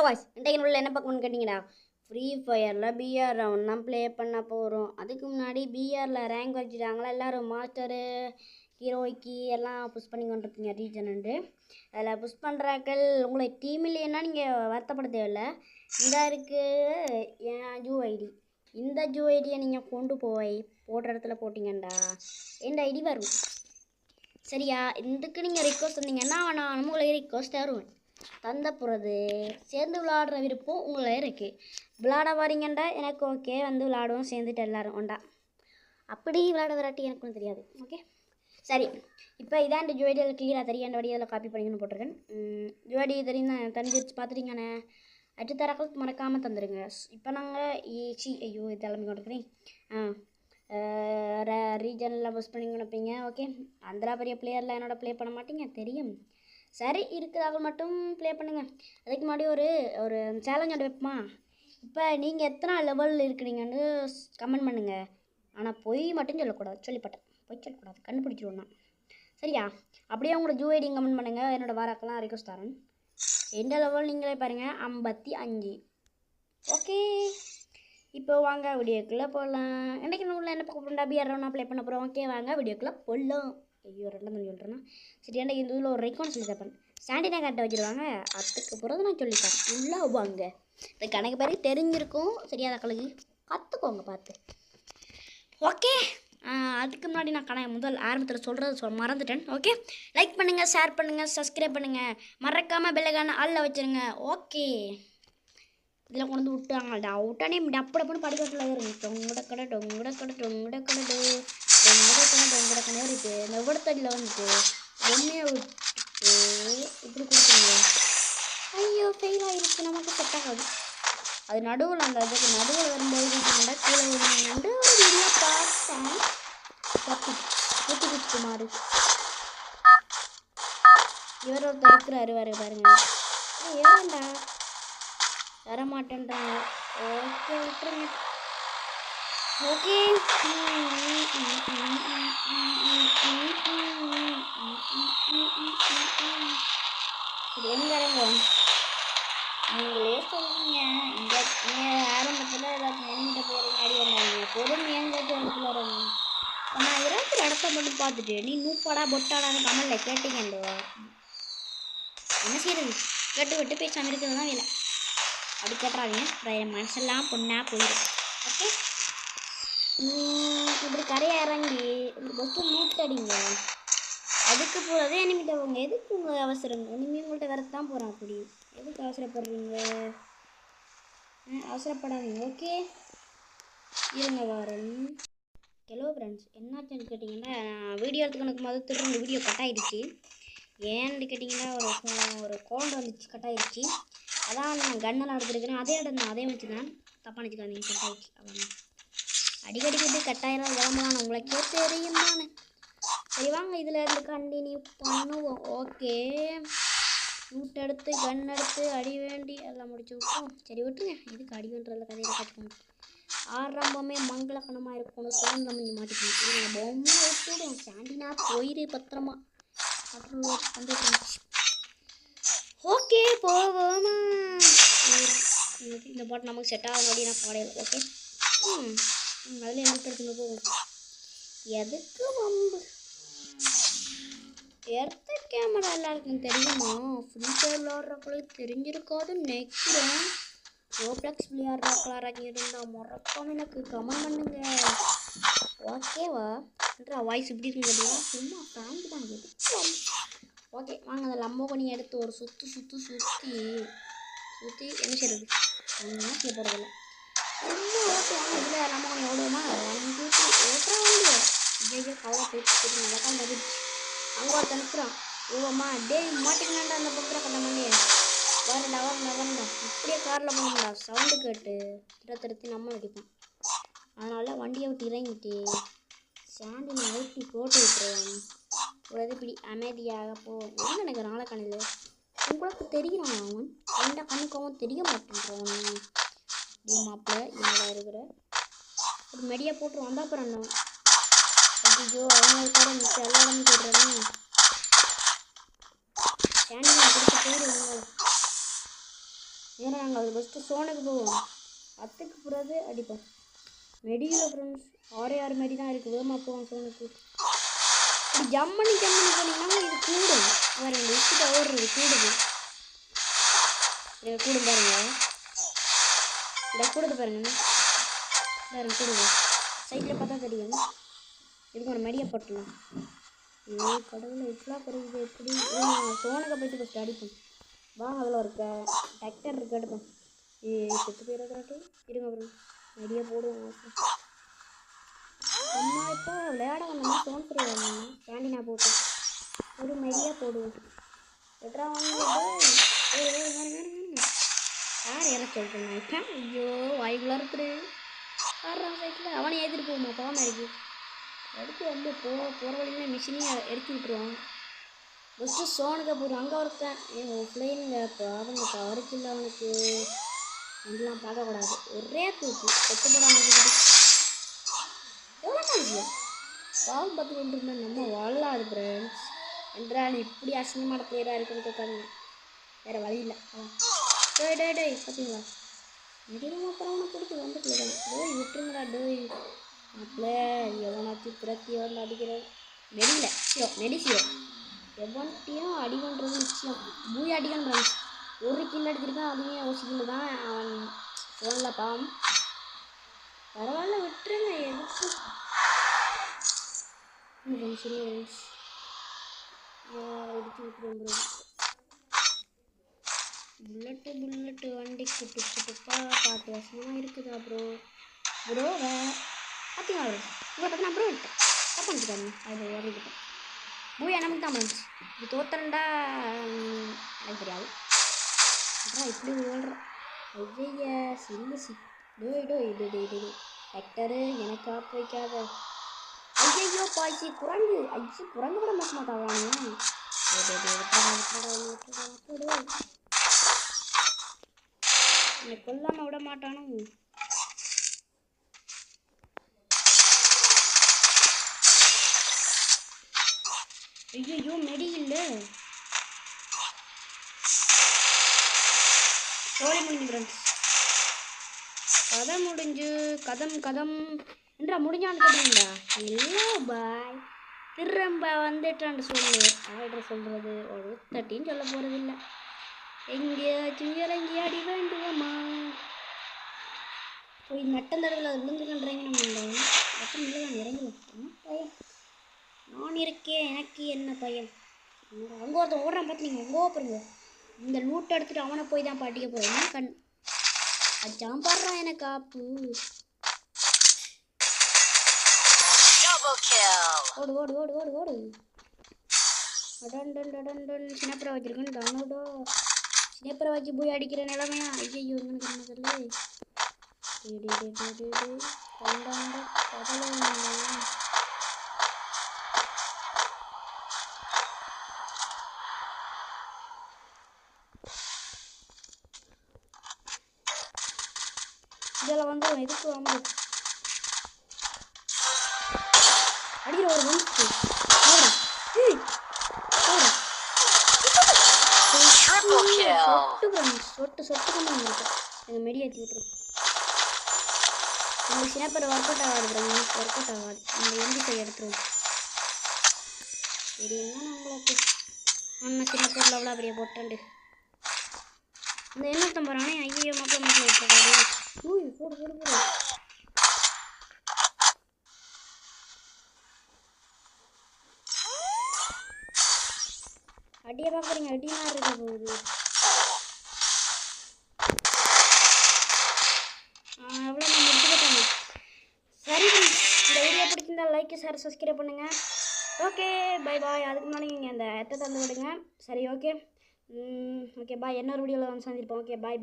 Voice இன்றைக்கு உள்ள என்ன பார்க்கணும்னு கேட்டிங்கடா ஃப்ரீ ஃபயரில் பிஆர் ரவுண்ட் தான் ப்ளே பண்ண போகிறோம். அதுக்கு முன்னாடி பிஆரில் ரேங்க் வச்சுட்டாங்களா எல்லோரும் மாஸ்டரு ஹீரோய்க்கு எல்லாம் புஷ் பண்ணி கொண்டிருப்பீங்க ரீஜனுண்டு. அதில் புஷ் பண்ணுறாக்கள் உங்களை டீம் இல்லைன்னா நீங்கள் வருத்தப்பட தேவையில்லை. இதாக இருக்குது என் ஜூஐடி. இந்த ஜூஐடியை நீங்கள் கொண்டு போய் போடுற இடத்துல போட்டிங்கண்டா எந்த ஐடி வரும் சரியா. இதுக்கு நீங்கள் ரிக்வஸ்ட் தந்தீங்கன்னா நான் உங்களுக்கு ரிக்வஸ்ட் தருவேன். தந்த போகிறது சேர்ந்து விளையாடுற விருப்பம் உங்களை இருக்குது. விளையாட வரீங்கண்டா எனக்கு ஓகே, வந்து விளையாடுவோம் சேர்ந்துட்டு எல்லோரும் உண்டா. அப்படி விளையாட வராட்டி எனக்குன்னு தெரியாது. ஓகே சரி, இப்போ இதான் இந்த ஜுவடியில் கிளியராக தெரியாண்ட வடி அதில் காப்பி பண்ணிக்கணும்னு போட்டிருக்கேன். ஜுவடி தெரியும் தெரிஞ்சிருச்சு பார்த்துட்டீங்கண்ணே. அடுத்த தரக்கள் மறக்காமல் தந்துடுங்க. இப்போ நாங்கள் ஐயோ இது எல்லாமே கொண்டுக்கிறேன். ரீஜனில் புஷ் பண்ணி கொடுப்பீங்க. ஓகே அந்த பெரிய பிளேயரில் என்னோட ப்ளே பண்ண மாட்டீங்க தெரியும். சரி இருக்கிறாங்க மட்டும் ப்ளே பண்ணுங்கள். அதுக்கு முன்னாடி ஒரு சேலஞ்ச் ஒன்று வைப்போமா. இப்போ நீங்கள் எத்தனை லெவலில் இருக்கிறீங்கன்னு கமெண்ட் பண்ணுங்கள். ஆனால் பொய் மட்டும் சொல்லக்கூடாது. சொல்லிப்பட்டேன் பொய் சொல்லக்கூடாது, கண்டுபிடிச்சிடுவோம். சரியா? அப்படியே உங்களோட ஜூஐடி கமெண்ட் பண்ணுங்கள். என்னோடய வாராக்கெல்லாம் ரிக்வஸ்ட் தரேன். எந்த லெவல் நீங்களே பாருங்கள் 55. ஓகே இப்போ வாங்க வீடியோக்குள்ளே போடலாம். இன்றைக்கி உள்ள என்ன பார்க்க போகிறோம் பிஆர் நான் ப்ளே பண்ண போகிறோம். ஓகே வாங்க வீடியோக்குள்ளே போடலாம். ஐயோ ரெண்டாம் தண்ணி சொல்கிறேன்னா சரி. ஏன்டா இந்த இதில் ஒரு ரெக்கார்ட் சொல்லி தப்பேன். ஸ்டாண்டினா கரெக்டாக வச்சுருவாங்க. அதுக்கு பிறகு நான் சொல்லித்தரேன். உள்ளே வாங்க. இந்த கணக்கு பேருக்கு தெரிஞ்சிருக்கும். சரியா கலகு கற்றுக்கோங்க பார்த்து. ஓகே அதுக்கு முன்னாடி நான் முதல் ஆரம்பத்தில் சொல்கிறது மறந்துட்டேன். ஓகே லைக் பண்ணுங்கள், ஷேர் பண்ணுங்கள், சப்ஸ்கிரைப் பண்ணுங்கள், மறக்காமல் பெல்லைக்கான ஆளில் வச்சுருங்க. ஓகே இதில் கொண்டு வந்து விட்டாங்கடா விட்டானே அப்படி அப்படி படிக்கட்டில் வரும். டொங்கட கடை டொங்கட கடை டொங்கட கடை டொங்கட கடை டொங்கட கடை இருக்குது. இந்த விடத்தடியில் வந்துட்டு பொம்மையை விட்டுட்டு இப்படி கொடுக்குறீங்க. ஐயோ ஃபெயில் ஆகிருக்கு, நமக்கு செட் ஆகாது. அது நடுவில் அந்த இதுக்கு நடுவில் வரும்போது கீழே விழுந்து ஒரு வீடியோ பார்த்தேன். குட்டி குமார் இவர் ஒருத்தர் இருக்கிறாரு வர பாருங்க. ஏன்டா வரமாட்டேன்றாங்க. ஓகே விட்டுருங்க. ஓகே எங்கிறங்க நீங்களே சொல்லுங்க. இந்த ஆரம்பத்தில் ஏதாச்சும் என்கிட்ட போகிறீங்க அடி வந்தாங்க பொறுமை எங்காச்சும் வரணும். நான் இருக்கிற இடத்த மட்டும் பார்த்துட்டு நீ நூப்பாடா பொட்டாடான்னு கமலில் கேட்டீங்கன்றவா என்ன செய்யறது? கேட்டு விட்டு பேசாமல் இருக்கிறது தான் வேலை. அப்படி கேட்டுறாங்க என் மனசெல்லாம் பொண்ணாக போயிடும். ஓகே இப்படி கரையை இறங்கி ஃபஸ்ட்டு நூற்றடிங்க. அதுக்கு போகிறதே எனிமிட்ட போங்க. எதுக்கு உங்கள் அவசரம்? இனிமேல் உங்கள்கிட்ட வேறு தான் போகிறோம். அப்படி எதுக்கு அவசரப்படுறீங்க? அவசரப்படாதீங்க. ஓகே இருங்க வரேன். ஹலோ ஃப்ரெண்ட்ஸ், என்னாச்சுன்னு கேட்டிங்கன்னா வீடியோ எடுத்து கணக்கு மாதிரி திரும்ப வீடியோ கட் ஆகிடுச்சு. ஏன்னு கேட்டிங்கன்னா ஒரு கோல்டு வந்துச்சு, கட் ஆகிடுச்சு. அதான் நான் கண்ணெல்லாம் எடுத்துருக்கிறேன். அதே இடம் தான், அதே வச்சு தான் தப்பாக நினச்சிக்காதீங்க. கட் ஆகிடுச்சு அவ்வளோ. அடிக்கடி வந்து கட்டாயிரம் விளம்பரம் உங்களுக்கே தெரியும் தானே. சரி வாங்க இதில் இருந்து கண்டினியூ பண்ணுவோம். ஓகே நூட் எடுத்து கன் எடுத்து அடி வேண்டி எல்லாம் முடிச்சு விட்டோம். சரி விட்டுருங்க, இதுக்கு அடி வேண்டுறதுல கதையில் கற்றுக்கணும். ஆரம்பமே மங்களகணமாக இருக்கணும். சோன் நம்ம மாட்டிக்கணும். பொம்மை விட்டுடும். சாண்டினா போயிரு பத்திரமா வந்து. ஓகே போவோமா. இந்த பாட்டு நமக்கு செட் ஆகும் அப்படி நான் பாடையில். ஓகே அதில் என்ன பிரச்சனை போகும். எதுக்கு வம்பு? எர்த்த கேமரா எல்லாருக்கும் தெரியுமா? ஃப்ரீ ஃபயர் விளையாடுறவங்களுக்கு தெரிஞ்சிருக்காதுன்னு நினைக்கிறேன். ரோப்ளக்ஸ் விளையாடுறாக்களாராக இருந்தால் மறக்காம எனக்கு கமெண்ட் பண்ணுங்க. ஓகேவா வாய்ஸ் இப்படி இருக்குன்னு கேட்டீங்கன்னா சும்மா ஃபேன் தான். எதுக்கு? ஓகே வாங்க அந்த லம்போகனி எடுத்து ஒரு சுற்றி என்ன செய்யறது? ஒன்றுமே செய்ய போகிறதில்ல. ஓகே வாங்க இதில் லம்போகனி ஓடுவோமா? ஓட்டுறா வந்து ஐயோ கவலை போயிட்டு நல்லா அங்கே ஒருத்த நிற்கிறான். ஓமா டே மாட்டிக்கலாண்டா அந்த பக்கத்தில் கண்ட மண்ணியை வரண்டா இப்படியே காரில் போனோம்டா. சவுண்டு கேட்டு திருத்தி நம்ம வெடிப்போம். அதனால் வண்டியை விட்டு இறங்கிட்டு சாண்டினை ஊட்டி போட்டு விட்டுருவேன். ஒரு இப்படி அமைதியாக போவோம். எனக்கு நாளை கண்ணில் உங்களுக்கு தெரியும். அவன் எந்த கண்ணுக்கவும் தெரிய மாட்டேங்கிறான். மாப்பிள்ள என்னடா இருக்கிற ஒரு மெடியாக போட்டு வந்தா அப்புறம் ஐயோ அவங்களுக்கார மிச்சம் எல்லா இடமும் போடுறேன். சாண்டினை கொடுத்து போயிடுவாங்க. ஏன்னா நாங்கள் அது ஃபஸ்ட்டு சோனுக்கு போவோம். 10க்கு பிறகு அடிப்போம். மெடியில் ஃப்ரெண்ட்ஸ் 6 மெடி தான் இருக்குது. வேகமாக போவோம் சோனுக்கு. இப்படி ஜம்மனி போனீங்கன்னா இது கூடும். வேறு ரெண்டு விசிட்டு ஓடுறது கூடுது. கூடும் பாருங்க. இந்த கூடுது பாருங்க. பாருங்க கூடுது. சைடில் பார்த்தா தெரியும். இதுக்கு ஒரு மெடியை போட்டலாம். கடவுளை எப்படிலாம் குறையுது எப்படி? சோனுக்கு போய்ட்டு ஃபஸ்ட்டு அடிப்போம். வாங்க அதில் ஒரு டக்டர் இருக்கு எடுப்போம். செத்து போயிடக்கூடாது. இருங்க அப்புறம் மெடியை போடுவோம். நம்ம இப்போ விளையாட வந்தோம்னா சோன் ஃப்ரீ வரணும்னா கேண்டினா போட்டு ஒரு மெடியாக போடுவோம். எட்ரா வாங்க யார் இற சொல்லிட்டேன். ஐயோ வாய்க்குள்ள இருக்குது. ஆடுறான் சைக்கிள் அவனை ஏற்றிட்டு போகுமா பாவம் இருக்கு. எடுத்து வந்து போகிற வழியில மிஷினையும் எடுத்து விட்டுருவான். ஃபஸ்ட்டு சோனுக்கு போடுவோம். அங்கே ஒருத்தன் என் பிள்ளைங்க இப்போ அவங்க கவருக்கு இல்லை. அவனுக்கு இதெல்லாம் பார்க்கக்கூடாது. ஒரே தூக்கு செத்து போடாமல் எவ்வளோ விஷயம் பாவம் பார்த்து கொண்டு இருந்தேன். நம்ம வாழலாது ஃப்ரெண்ட்ஸ். என்றால் இப்படி அசிங்கமான பிளேயராக இருக்குன்னு கேட்காங்க. வேறு வழி இல்லை. டேய் பார்த்தீங்களா முடியும். அப்புறம் அவனை பிடிச்சி வந்துக்கல. டோய் விட்டுருங்கடா டோய். மாப்பிள்ளை எவனாச்சும் திரத்தி வந்து அடிக்கிறது வெளியில மெடிசியோ எவன்ட்டையும் அடி பண்ணுறது நிச்சயம். பூய் அடிக்கணும் ஃப்ரெண்ட்ஸ். ஒரு கில் அடிச்சிருக்கான். அதுவே யோசிக்கல தான் அவன் ஃபோனில் பாவம். பரவாயில்ல விட்டுருங்க. எதுக்கு எடுத்து விட்டுருவோம். புல்லட்டு வண்டி குட்டுப்பா பார்த்து வருஷமாக இருக்குதா ப்ரோ பார்த்தீங்களா உங்களை பார்த்து நான் ப்ரோ விட்டேன். தப்பு பண்ணிட்டாங்க. அது இறங்கிக்கிட்டேன். பூயா நமக்கு தான் வந்துச்சு. இது தோத்தரண்டா எனக்கு தெரியாது. அப்புறம் இப்படி ஓடுறேன். ஐயா சில்லு டோய் டாக்டரு எனக்கு ஆப்பு வைக்காத. ஐயோ பாய்ச்சி குரங்கு. ஐயோ குரங்கு கூட மோச மாட்டாங்க. என்னை கொல்லாமல் விட மாட்டானோ. ஐயோ மெடி இல்லை. சோழி முடிஞ்சு ஃப்ரெண்ட்ஸ். கதை முடிஞ்சு கதம் என்றா முடிஞ்சான்னு கேட்டீங்களா? இல்லை பாய் திரும்ப வந்துட்டான்னு சொல்லு. ஆர்டர் சொல்கிறது ஒரு 30 சொல்ல போகிறது இல்லை. எங்கேயாச்சும் இறங்கி அடி வேண்டுவோமா? போய் நட்டந்தடவில் விழுந்துக்கின்றீங்க. நம்ம அப்புறம் இல்லை நான் இறங்குவேன். என்ன பயம்? நான் இருக்கேன். எனக்கு என்ன பயம்? அங்கே ஒருத்தன் ஓடுறான் பார்த்தீங்க. அங்கே பாருங்க. இந்த லூட்டை எடுத்துகிட்டு அவனை போய் தான் பாட்டிக்க போகிறேன். கண் அச்சான் பாடுறான் எனக்கு ஆப்பு. ஓடு அடன் சின்னப்பரை வச்சிருக்கேன்னு டவுன்லோடோ. சின்னப்பரை வச்சு போய் அடிக்கிற நிலைமையா? ஐயோ எனக்கு என்ன தெரியல. இதில் வந்து எதுக்கு வந்து அடிக்கிற ஒரு மனுஷு சொட்டு கொண்டு வந்துருக்கேன். எங்கள் மெடி ஏற்றி விட்டுரும். உங்களுக்கு சின்னப்பர் ஒர்க் அவுட் ஆகாது. ஒர்க் அவுட் ஆகாது. நம்ம எம்பிசை எடுத்துருவோம். தெரியுமா நம்மளுக்கு ஒன்று சின்னப்பரில் அவ்வளோ அப்படியே போட்டாண்டு அந்த என்னத்தம் போகிறானே. ஐயோ மக்கள் விட்டுருக்காரு. போடு அடியை பார்க்குறீங்க. அடியாக இருக்க போகுது. எவ்வளோ நம்ம எடுத்துக்கிட்டாங்க. சரி இந்த வீடியோ பிடிச்சிருந்தா லைக் ஷேர் சப்ஸ்கிரைப் பண்ணுங்கள். Okay bye. அதுக்கு முன்னாடி நீங்கள் அந்த எத்தை தந்து விடுங்க. சரி ஓகே பாய். இன்னொரு வீடியோவில் வந்து சந்திப்போம். Okay bye.